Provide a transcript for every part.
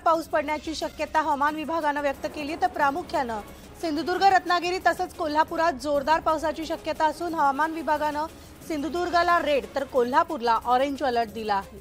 पाऊस पडण्याची शक्यता हवामान विभागाने व्यक्त केली तर प्रामुख्याने सिंधुदुर्ग, रत्नागिरी तसंच कोल्हापुरात जोरदार पावसाची शक्यता असून हवामान विभागाने सिंधुदुर्गला रेड तर कोल्हापूरला ऑरेंज अलर्ट दिला आहे।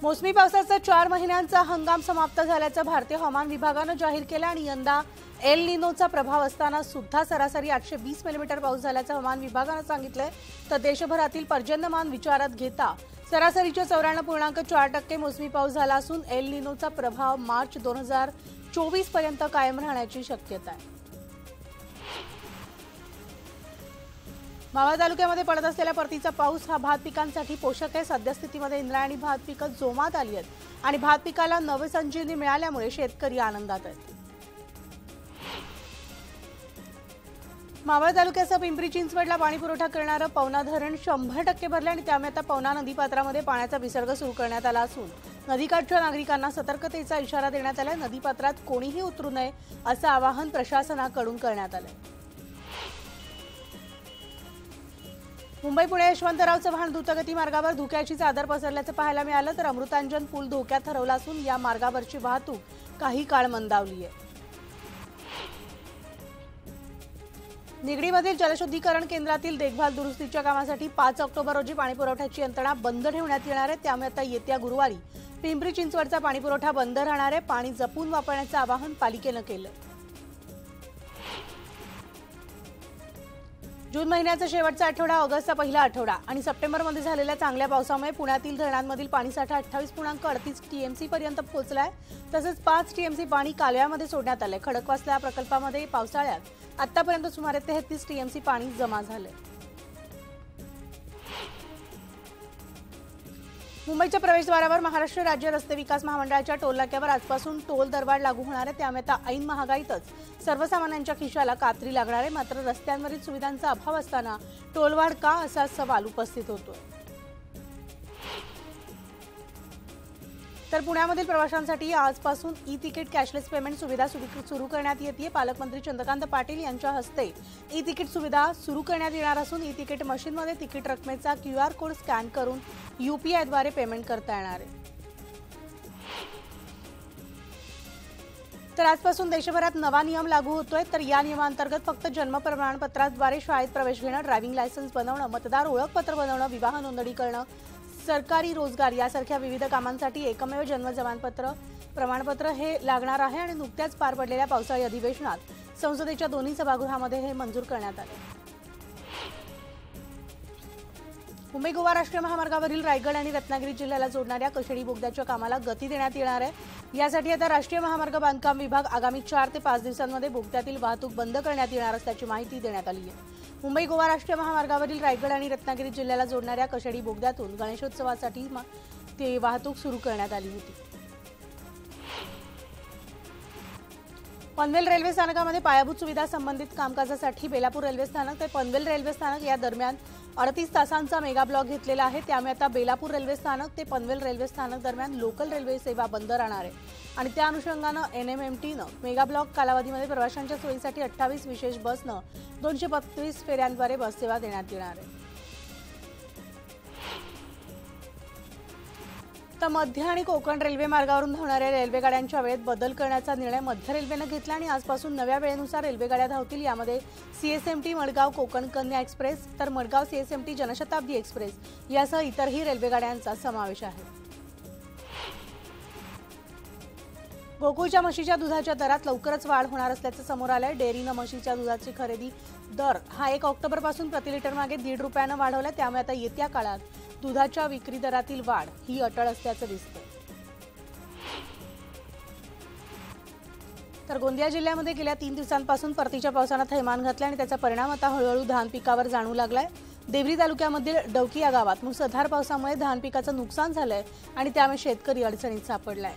मोसमी पावसाचा 4 महिन्यांचा हंगाम समाप्त झाल्याचं भारतीय हवामान विभागाने जाहीर केलं आणि यंदा एल निनोचा प्रभाव असताना सुद्धा सरासरी 820 मिलीमीटर पाऊस झाल्याचं हवामान विभागाने सांगितलंय। तर देशभरातील पर्जन्यमान विचारात घेता सरासरीच्या 94.4% मोसमी पाऊस झाला असून एल निनोचा प्रभाव मार्च 2024 पर्यंत कायम राहण्याची शक्यता आहे। मावळ तालुक्यामध्ये पडत असलेला परतीचा पाऊस हा भात पिकांसाठी पोषक आहे। सद्यस्थितीमध्ये इंद्रायणी भात पिकं जोमात आली आहेत आणि भात पिकाला नवसंजीवनी मिळाल्यामुळे शेतकरी आनंदात आहेत। मावळ तालुक्यासह पिंपरी चिंचवडला पाणी पुरवठा करणारं पवना धरण 100% भरले आणि त्यामुळे आता पवना नदीपात्रामध्ये पाण्याचा विसर्ग सुरू करण्यात आला असून नदीकाठच्या नागरिकांना सतर्कतेचा इशारा देण्यात आलाय। नदीपात्रात कोणीही उतरू नये असं आवाहन प्रशासनाकडून करण्यात आलंय। मुंबई पुणे यशवंतराव चव्हाण द्रुतगती मार्गावर धुक्याची चादर पसरल्याचं पाहायला मिळालं तर अमृतांजन पूल धोक्यात हरवला असून या मार्गावरची वाहतूक काही काळ मंदावली आहे। निगडीमधील जलशुद्धीकरण केंद्रातील देखभाल दुरुस्तीच्या कामासाठी 5 ऑक्टोबर रोजी पाणीपुरवठ्याची यंत्रणा बंद ठेवण्यात येणार आहे। त्यामुळे आता येत्या गुरुवारी पिंपरी चिंचवडचा पाणीपुरवठा बंद राहणार आहे। पाणी जपून वापरण्याचं आवाहन पालिकेनं केलं। जून महिन्याचा शेवटचा आठवडा, ऑगस्टचा पहिला आठवडा आणि सप्टेंबरमध्ये झालेल्या चांगल्या पावसामुळे पुण्यातील धरणांमधील पाणीसाठा 28.38 टीएमसी पर्यंत पोहोचलाय। तसंच 5 टीएमसी पाणी कालव्यामध्ये सोडण्यात आलंय। खडकवासला प्रकल्पामध्ये पावसाळ्यात आतापर्यंत सुमारे 33 टीएमसी पाणी जमा झाले। मुंबईच्या प्रवेशद्वारावर महाराष्ट्र राज्य रस्ते विकास महामंडळाच्या टोलनाक्यावर आजपासून टोल दरवाढ लागू होणार आहे। त्यामुळे आता ऐन महागाईतच सर्वसामान्यांच्या खिशाला कात्री लागणार आहे। मात्र रस्त्यांवरील सुविधांचा अभाव असताना टोलवाढ का असा सवाल उपस्थित होतोय। तर पुण्यामधील प्रवाशांसाठी आजपासून ई तिकीट कॅशलेस पेमेंट सुविधा सुरू करण्यात येते। पालकमंत्री चंद्रकांत पाटील यांच्या हस्ते ई तिकीट सुविधा सुरू करण्यात येणार असून ई तिकीट मशीनमध्ये तिकीट रकमेचा QR कोड स्कॅन करून UPI द्वारे पेमेंट करता येणार आहे। तर आजपासून देशभरात नवा नियम लागू होतोय। तर या नियमांतर्गत फक्त जन्म प्रमाणपत्राद्वारे शाळेत प्रवेश घेणं, ड्रायव्हिंग लायसन्स बनवणं, मतदार ओळखपत्र बनवणं, विवाह नोंदणी करणं, सरकारी रोजगार यासारख्या विविध कामांसाठी एकमेव जन्म प्रमाणपत्र हे लागणार आहे आणि नुकत्याच पार पडलेल्या पावसाळी अधिवेशनात संसदेच्या दोन्ही सभागृहामध्ये हे मंजूर करण्यात आले। मुंबई गोवा राष्ट्रीय महामार्गावरील रायगड आणि रत्नागिरी जिल्ह्याला जोडणाऱ्या कशेडी बोगद्याच्या कामाला गती देण्यात येणार आहे। यासाठी आता राष्ट्रीय महामार्ग बांधकाम विभाग आगामी 4 ते 5 दिवसांमध्ये बोगद्यातील वाहतूक बंद करण्यात येणार असल्याची माहिती देण्यात आली आहे। मुंबई गोवा राष्ट्रीय महामार्गावरील रायगड आणि रत्नागिरी जिल्ह्याला जोडणाऱ्या कशेडी बोगद्यातून गणेशोत्सवासाठी ती वाहतूक सुरू करण्यात आली होती। पनवेल रेल्वे स्थानकामध्ये पायाभूत सुविधा संबंधित कामकाजासाठी बेलापूर रेल्वे स्थानक ते पनवेल रेल्वे स्थानक या दरम्यान 38 तासांचा मेगा ब्लॉक घेतलेला आहे। त्यामुळे आता बेलापूर रेल्वे स्थानक ते पनवेल रेल्वे स्थानक दरम्यान लोकल रेल्वे सेवा बंद राहणार आहे आणि त्या अनुषंगाने NMMTनं मेगा ब्लॉक कालावधीमध्ये प्रवाशांच्या सोयीसाठी 28 विशेष बसनं 235 फेऱ्यांद्वारे बस सेवा देण्यात येणार आहे। तर मध्य आणि कोकण रेल्वे मार्गावरून धावणाऱ्या रेल्वेगाड्यांच्या वेळेत बदल करण्याचा निर्णय मध्य रेल्वेनं घेतला आणि आजपासून नव्या वेळेनुसार रेल्वेगाड्या धावतील। यामध्ये CSMT मडगाव कोकण कन्या एक्सप्रेस तर मडगाव CSMT जनशताब्दी एक्सप्रेस यासह इतरही रेल्वेगाड्यांचा समावेश आहे। गोकुळच्या म्हशीच्या दुधाच्या दरात लवकरच वाढ होणार असल्याचं समोर आलंय। डेअरीनं म्हशीच्या दुधाची खरेदी दर हा 1 ऑक्टोबरपासून प्रति लिटर मागे 1.5 रुपयानं वाढवला। त्यामुळे आता येत्या काळात दुधाच्या विक्री दरातील वाढ ही अटळ असल्याचं दिसतं। तर गोंदिया जिल्ह्यामध्ये गेल्या 3 दिवसांपासून परतीच्या पावसानं थैमान घातलं आणि त्याचा परिणाम आता हळूहळू धान पिकावर जाणवू लागलाय। देवरी तालुक्यामधील डवकी या गावात मुसळधार पावसामुळे धान पिकाचं नुकसान झालंय आणि त्यामुळे शेतकरी अडचणीत सापडलाय।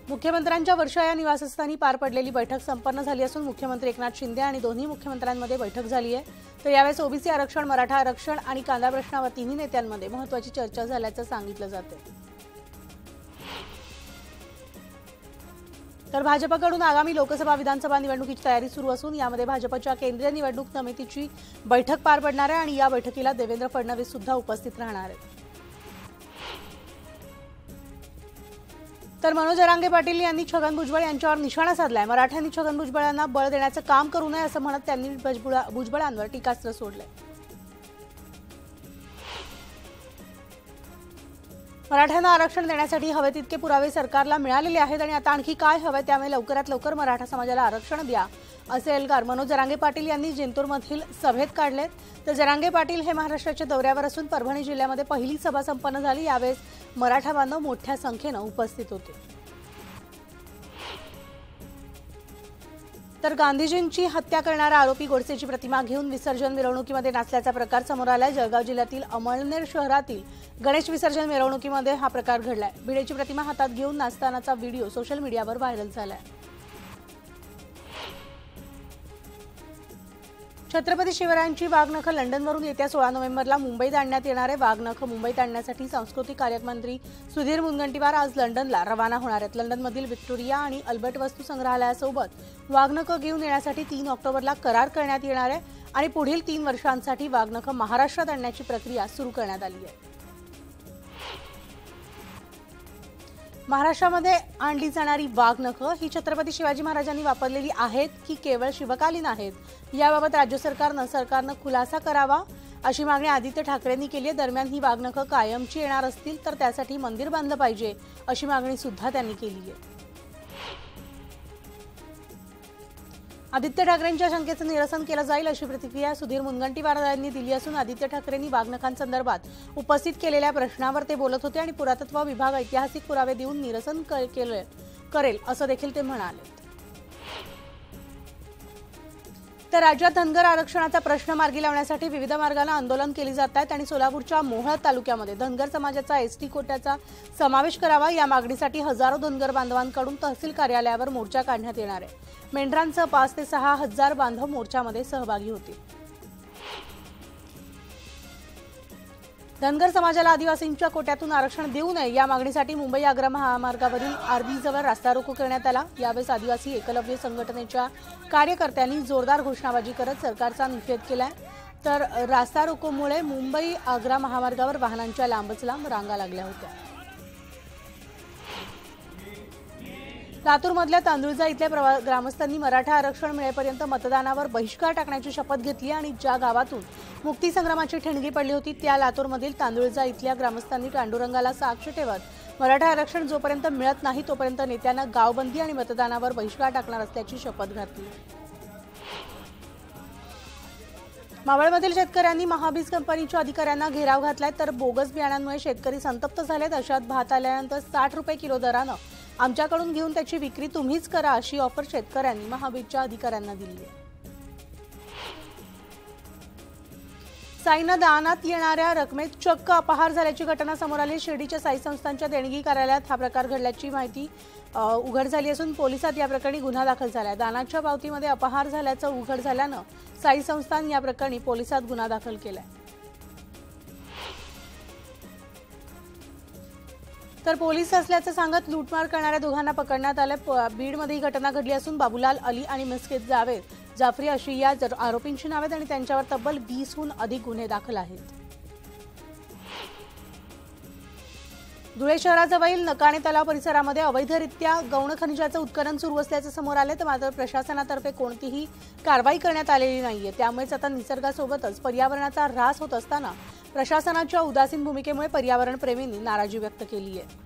मुख्यमंत्र्यांच्या वर्षा या निवासस्थानी पार पडलेली बैठक संपन्न झाली असून मुख्यमंत्री एकनाथ शिंदे आणि दोन्ही मुख्यमंत्र्यांमध्ये बैठक झाली आहे। तर यावेळेस ओबीसी आरक्षण, मराठा आरक्षण आणि कांदा प्रश्नावर तिन्ही नेत्यांमध्ये महत्त्वाची चर्चा झाल्याचं सांगितलं जाते। तर भाजपकडून आगामी लोकसभा विधानसभा निवडणुकीची तयारी सुरू असून यामध्ये भाजपच्या केंद्रीय निवडणूक समितीची बैठक पार पडणार आहे आणि या बैठकीला देवेंद्र फडणवीस सुद्धा उपस्थित राहणार आहेत। तर मनोज जरांगे पाटील यांनी छगन भुजबळ यांच्यावर निशाणा साधलाय। मराठ्यांनी छगन भुजबळांना बळ देण्याचं काम करू नये असं म्हणत त्यांनी भुजबळांवर टीकास्त्र सोडलंय। मराठ्यांना आरक्षण देण्यासाठी हवे तितके पुरावे सरकारला मिळालेले आहेत आणि आता आणखी काय हवंय, त्यामुळे लवकरात लवकर मराठा समाजाला आरक्षण द्या असे एल्गार मनोज जरांगे पाटील यांनी जिंतूरमधील सभेत काढलेत। तर जरांगे पाटील हे महाराष्ट्राच्या दौऱ्यावर असून परभणी जिल्ह्यामध्ये पहिली सभा संपन्न झाली। यावेळेस मराठा बांधव मोठ्या संख्येने उपस्थित होते। तर गांधीजींची हत्या करणारा आरोपी गोडसेची प्रतिमा घेऊन विसर्जन मिरवणुकीमध्ये नाचल्याचा प्रकार समोर आलाय। जळगाव जिल्ह्यातील अमळनेर शहरातील गणेश विसर्जन मिरवणुकीमध्ये हा प्रकार घडलाय। भिडेची प्रतिमा हातात घेऊन नाचतानाचा व्हिडिओ सोशल मीडियावर व्हायरल झालाय। छत्रपती शिवरायांची वाघनखं लंडनवरून येत्या 16 नोव्हेंबरला मुंबईत आणण्यात येणार आहे। वाघनखं मुंबईत आणण्यासाठी सांस्कृतिक कार्यमंत्री सुधीर मुनगंटीवार आज लंडनला रवाना होणार आहेत। लंडनमधील व्हिक्टोरिया आणि अल्बर्ट वस्तू संग्रहालयासोबत वाघनखं घेऊन येण्यासाठी 3 ऑक्टोबरला करार करण्यात येणार आहे आणि पुढील 3 वर्षांसाठी वाघनखं महाराष्ट्रात आणण्याची प्रक्रिया सुरू करण्यात आली आहे। महाराष्ट्रामध्ये आणली जाणारी वाघनखं ही छत्रपती शिवाजी महाराजांनी वापरलेली आहेत की केवळ शिवकालीन आहेत, याबाबत राज्य सरकारनं खुलासा करावा अशी मागणी आदित्य ठाकरेंनी केली आहे। दरम्यान ही वाघनखं कायमची येणार असतील तर त्यासाठी मंदिर बांधलं पाहिजे अशी मागणी सुद्धा त्यांनी केली आहे। आदित्य ठाकरेंच्या शंकेचं निरसन केलं जाईल अशी प्रतिक्रिया सुधीर मुनगंटीवार यांनी दिली असून आदित्य ठाकरेंनी वाघनखांसंदर्भात उपस्थित केलेल्या प्रश्नावर ते बोलत होते आणि पुरातत्व विभाग ऐतिहासिक पुरावे देऊन निरसन करेल असं देखील ते म्हणाले। तर राज्यात धनगर आरक्षणाचा प्रश्न मार्गी लावण्यासाठी विविध मार्गाने आंदोलन केली जात आहेत आणि सोलापूरच्या मोहोळ तालुक्यामध्ये धनगर समाजाचा एसटी कोट्याचा समावेश करावा या मागणीसाठी हजारो धनगर बांधवांकडून तहसील कार्यालयावर मोर्चा काढण्यात येणार आहे। मेंढरांसह 5 ते 6 हजार बांधव मोर्चामध्ये सहभागी होतील। धनगर समाजाला आदिवासींच्या कोट्यातून आरक्षण देऊ नये या मागणीसाठी मुंबई आग्रा महामार्गावरील आरबीजवळ रास्ता रोको करण्यात आला। यावेळी आदिवासी एकलव्य संघटनेच्या कार्यकर्त्यांनी जोरदार घोषणाबाजी करत सरकारचा निषेध केलाय। तर रास्ता रोकोमुळे मुंबई आग्रा महामार्गावर वाहनांच्या लांबच लांब रांगा लागल्या होत्या। लातूरमधल्या तांदुळजा इथल्या ग्रामस्थांनी मराठा आरक्षण मिळेपर्यंत मतदानावर बहिष्कार टाकण्याची शपथ घेतली आणि ज्या गावातून मुक्तीसंग्रामाची ठिणगी पडली होती त्या लातूरमधील तांदुळजा इथल्या ग्रामस्थांनी पांडुरंगाला साक्ष ठेवत मराठा आरक्षण जोपर्यंत मिळत नाही तोपर्यंत नेत्यांना गावबंदी आणि मतदानावर बहिष्कार टाकणार असल्याची शपथ घातली। मावळमधील शेतकऱ्यांनी महाबीज कंपनीच्या अधिकाऱ्यांना घेराव घातलाय। तर बोगस बियाणांमुळे शेतकरी संतप्त झालेत। अशात भात आल्यानंतर 60 रुपये किलो दरानं आमच्याकडून घेऊन त्याची विक्री तुम्हीच करा अशी ऑफर शेतकऱ्यांनी महाबीजच्या अधिकाऱ्यांना दिली आहे। साईनं दानात येणाऱ्या रकमेत चक्क अपहार झाल्याची घटना समोर आली। शिर्डीच्या साई संस्थानच्या देणगी कार्यालयात हा प्रकार घडल्याची माहिती उघड झाली असून पोलिसात या प्रकरणी गुन्हा दाखल झाला आहे। दानाच्या पावतीमध्ये अपहार झाल्याचं उघड झाल्यानं साई संस्थान या प्रकरणी पोलिसात गुन्हा दाखल केलाय। तर पोलीस असल्याचं सांगत लूटमार करणाऱ्या दोघांना पकडण्यात आलं। बीडमध्ये ही घटना घडली असून बाबूलाल अली आणि मिस्कित जाफरी अशी या आरोपींची नावे आणि त्यांच्यावर तब्बल 20हून अधिक गुन्हे दाखल आहेत। धुळे शहराजवळील नकाणे तलाव परिसरामध्ये अवैधरित्या गौण खनिजाचं उत्खनन सुरू असल्याचं समोर आलं। तर मात्र प्रशासनातर्फे कोणतीही कारवाई करण्यात आलेली नाहीये। त्यामुळेच आता निसर्गासोबतच पर्यावरणाचा ऱ्हास होत असताना प्रशासनाच्या उदासीन भूमिकेमुळे पर्यावरण प्रेमींनी नाराजी व्यक्त केली आहे।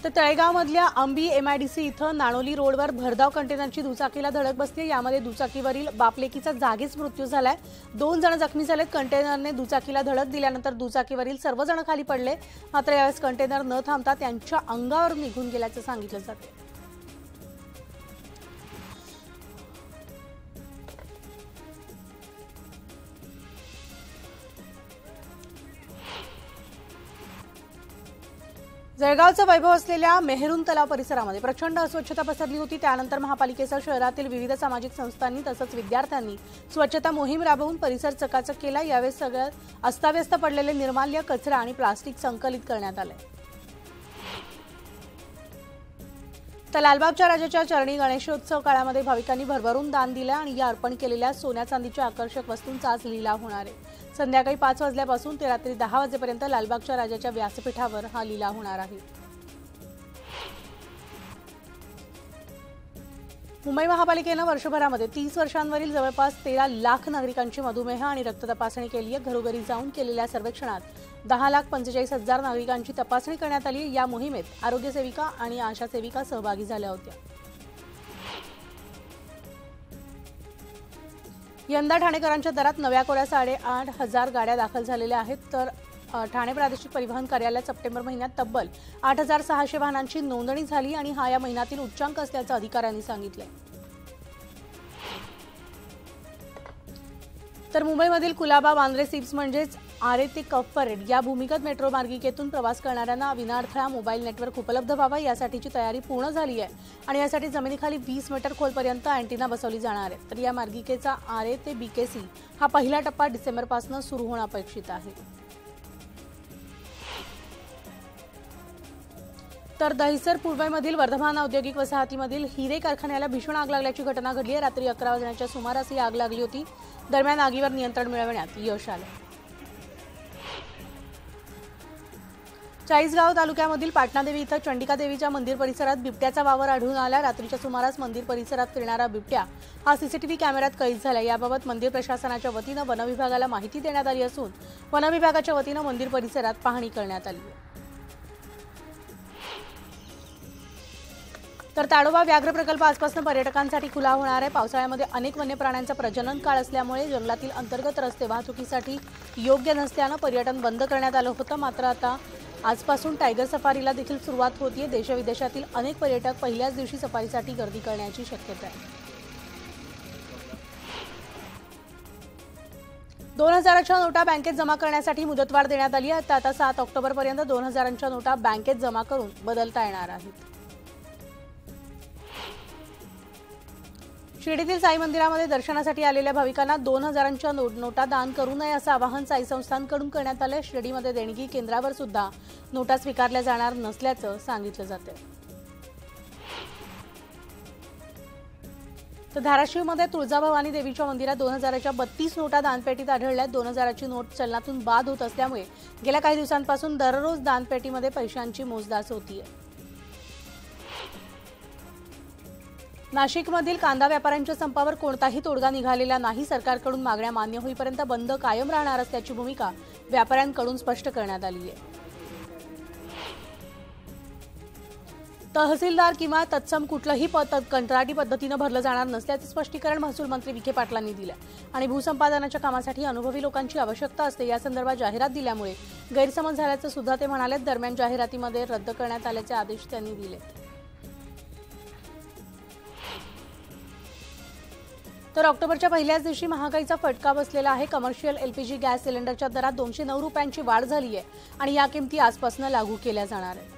तर तळेगावमधल्या अंबी एमआयडीसी इथं नाणोली रोडवर भरधाव कंटेनरची दुचाकीला धडक बसली। यामध्ये दुचाकीवरील बापलेकीचा जागीच मृत्यू झालाय। 2 जण जखमी झालेत। कंटेनरने दुचाकीला धडक दिल्यानंतर दुचाकीवरील सर्वजण खाली पडले। मात्र यावेळेस कंटेनर न थांबता त्यांच्या अंगावर निघून गेल्याचं सांगितलं जातं। जळगावचं वैभव असलेल्या मेहरून तलाव परिसरामध्ये प्रचंड अस्वच्छता पसरली होती। त्यानंतर महापालिकेसह शहरातील विविध सामाजिक संस्थांनी तसंच विद्यार्थ्यांनी स्वच्छता मोहीम राबवून परिसर चकाचक केला। यावेळी सगळ्यात अस्ताव्यस्त पडलेले निर्माल्य, कचरा आणि प्लास्टिक संकलित करण्यात आले। तर लालबागच्या राजाच्या चरणी गणेशोत्सव काळामध्ये भाविकांनी भरभरून दान दिलं आणि या अर्पण केलेल्या सोन्या चांदीच्या आकर्षक वस्तूंचा आज लिलाव होणार आहे। संध्याकाळी 5 वाजल्यापासून ते रात्री 10 वाजेपर्यंत लालबागच्या राजाच्या व्यासपीठावर हा लिलाव होणार आहे। मुंबई महापालिकेनं वर्षभरामध्ये 30 वर्षांवरील जवळपास 13 लाख नागरिकांची मधुमेह आणि रक्त तपासणी केली आहे। घरोघरी जाऊन केलेल्या सर्वेक्षणात 10,45,000 नागरिकांची तपासणी करण्यात आली। या मोहिमेत आरोग्य सेविका आणि आशा सेविका सहभागी झाल्या होत्या। यंदा ठाणेकरांच्या दरात नव्या कोऱ्या 8,500 गाड्या दाखल झालेल्या आहेत, तर ठाणे प्रादेशिक परिवहन कार्यालयात सप्टेंबर महिन्यात तब्बल 8,600 वाहनांची नोंदणी झाली आणि हा या महिन्यातील उच्चांक असल्याचं अधिकाऱ्यांनी सांगितलंय। तर मुंबईमधील कुलाबा वांद्रे सिप्स म्हणजेच आरे ते कफ परेड या भूमिगत मेट्रो मार्गिकेतून प्रवास करणाऱ्यांना विनाअडथळा मोबाईल नेटवर्क उपलब्ध व्हावा यासाठीची तयारी पूर्ण झाली आहे आणि यासाठी जमिनीखाली 20 मीटर खोलपर्यंत अँटिना बसवली जाणार आहे। तर या मार्गिकेचा आरे ते बीकेसी हा पहिला टप्पा डिसेंबरपासून सुरू होणं अपेक्षित आहे। तर दहिसर पूर्वेमधील वर्धमान औद्योगिक वसाहतीमधील हिरे कारखान्याला भीषण आग लागल्याची घटना घडली आहे। रात्री 11 वाजण्याच्या सुमारास ही आग लागली होती। दरम्यान आगीवर नियंत्रण मिळवण्यात यश आलं। चाळीसगाव तालुक्यामधील पाटणादेवी इथं चंडिका देवीच्या मंदिर परिसरात बिबट्याचा वावर आढळून आला। रात्रीच्या सुमारास मंदिर परिसरात फिरणारा बिबट्या हा सीसीटीव्ही कॅमेऱ्यात कैद झाला। याबाबत मंदिर प्रशासनाच्या वतीनं वन विभागाला माहिती देण्यात आली असून वन विभागाच्या वतीनं मंदिर परिसरात पाहणी करण्यात आली आहे। तर ताडोबा व्याघ्र प्रकल्प आजपासून पर्यटकांसाठी खुला होणार आहे। पावसाळ्यामध्ये अनेक वन्य प्राण्यांचा प्रजनन काळ असल्यामुळे जंगलातील अंतर्गत रस्ते वाहतुकीसाठी योग्य नसल्यानं पर्यटन बंद करण्यात आलं होतं। मात्र आता आजपासून टायगर सफारीला देखील सुरुवात होतीये। देशविदेशातील अनेक पर्यटक पहिल्याच दिवशी सफारीसाठी गर्दी करण्याची शक्यता आहे। 2000च्या नोटा बँकेत जमा करण्यासाठी मुदतवाढ देण्यात आली आहे। आता 7 ऑक्टोबरपर्यंत 2000च्या नोटा बँकेत जमा करून बदलता येणार आहेत। शिर्डीतील साई मंदिरामध्ये दर्शनासाठी आलेल्या भाविकांना 2000च्या नोटा दान करू नये असं आवाहन साई संस्थांकडून करण्यात आलं। शिर्डीमध्ये देणगी केंद्रावर सुद्धा नोटा स्वीकारल्या जाणार नसल्याचं सांगितलं जातं। तर धाराशिवमध्ये तुळजाभवानी देवीच्या मंदिरात 2000च्या 32 नोटा दानपेटीत आढळल्या। 2000ची नोट चलनातून बाद होत असल्यामुळे गेल्या काही दिवसांपासून दररोज दानपेटीमध्ये पैशांची मोजदाद होतीये। नाशिकमधील कांदा व्यापाऱ्यांच्या संपावर कोणताही तोडगा निघालेला नाही। सरकारकडून मागण्या मान्य होईपर्यंत बंद कायम राहणार असल्याची भूमिका व्यापाऱ्यांकडून स्पष्ट करण्यात आली आहे। तहसीलदार किंवा तत्सम कुठलंही पद कंत्राटी पद्धतीनं भरलं जाणार नसल्याचं स्पष्टीकरण महसूल मंत्री विखे पाटलांनी दिलं आणि भूसंपादनाच्या कामासाठी अनुभवी लोकांची आवश्यकता असते या संदर्भात जाहिरात दिल्यामुळे गैरसमज झाल्याचं सुद्धा ते म्हणाले। दरम्यान जाहिरातीमध्ये रद्द करण्यात आल्याचे आदेश त्यांनी दिले। तर ऑक्टोबरच्या पहिल्याच दिवशी महागाईचा फटका बसलेला आहे। कमर्शियल एलपीजी गॅस सिलेंडरच्या दरात 209 रुपयांची वाढ झाली आहे आणि या किमती आजपासून लागू केल्या जाणार आहेत।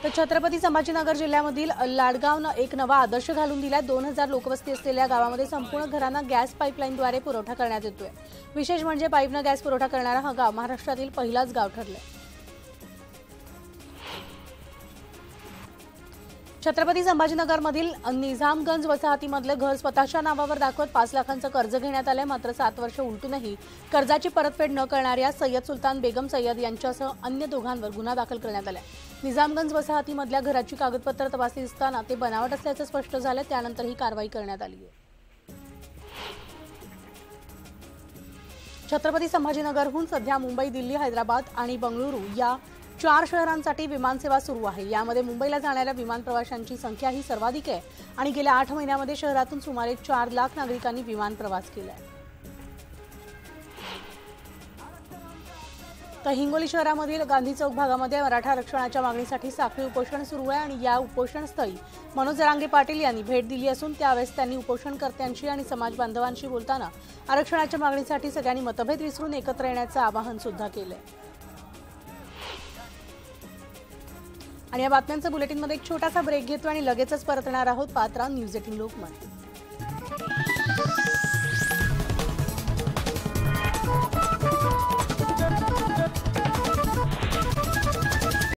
तर छत्रपती संभाजीनगर जिल्ह्यामधील लाडगावनं एक नवा आदर्श घालून दिला। 2000 लोकवस्ती असलेल्या गावामध्ये संपूर्ण घरांना गॅस पाईपलाईनद्वारे पुरवठा करण्यात येतोय। विशेष म्हणजे पाईपनं गॅस पुरवठा करणारा हा गाव महाराष्ट्रातील पहिलाच गाव ठरलंय। छत्रपती संभाजीनगरमधील निझामगंज वसाहतीमधले घर स्वतःच्या नावावर दाखवत 5 लाखांचं कर्ज घेण्यात आलंय। मात्र 7 वर्ष उलटूनही कर्जाची परतफेड न करणाऱ्या सय्यद सुलतान बेगम सय्यद यांच्यासह अन्य दोघांवर गुन्हा दाखल करण्यात आलाय। निझामगंज वसाहतीमधल्या घराची कागदपत्र तपासली असताना ते बनावट असल्याचं स्पष्ट झालं। त्यानंतर ही कारवाई करण्यात आली आहे। छत्रपती संभाजीनगरहून सध्या मुंबई, दिल्ली, हैदराबाद आणि बंगळुरू या 4 शहरांसाठी विमानसेवा सुरू आहे। यामध्ये मुंबईला जाणाऱ्या विमान प्रवाशांची संख्या ही सर्वाधिक आहे आणि गेल्या 8 महिन्यामध्ये शहरातून सुमारे 4 लाख नागरिकांनी विमान प्रवास केलाय। तर हिंगोली शहरामधील गांधी चौक भागामध्ये मराठा आरक्षणाच्या मागणीसाठी साखळी उपोषण सुरू आहे आणि या उपोषणस्थळी मनोज जरांगे पाटील यांनी भेट दिली असून त्यावेळेस त्यांनी उपोषणकर्त्यांशी आणि समाज बांधवांशी बोलताना आरक्षणाच्या मागणीसाठी सगळ्यांनी मतभेद विसरून एकत्र येण्याचं आवाहन सुद्धा केलंय। आणि या बातम्यांच्या बुलेटिनमध्ये एक छोटासा ब्रेक घेतो आणि लगेचच परतणार आहोत। पात्रा न्यूज 18 लोकमत।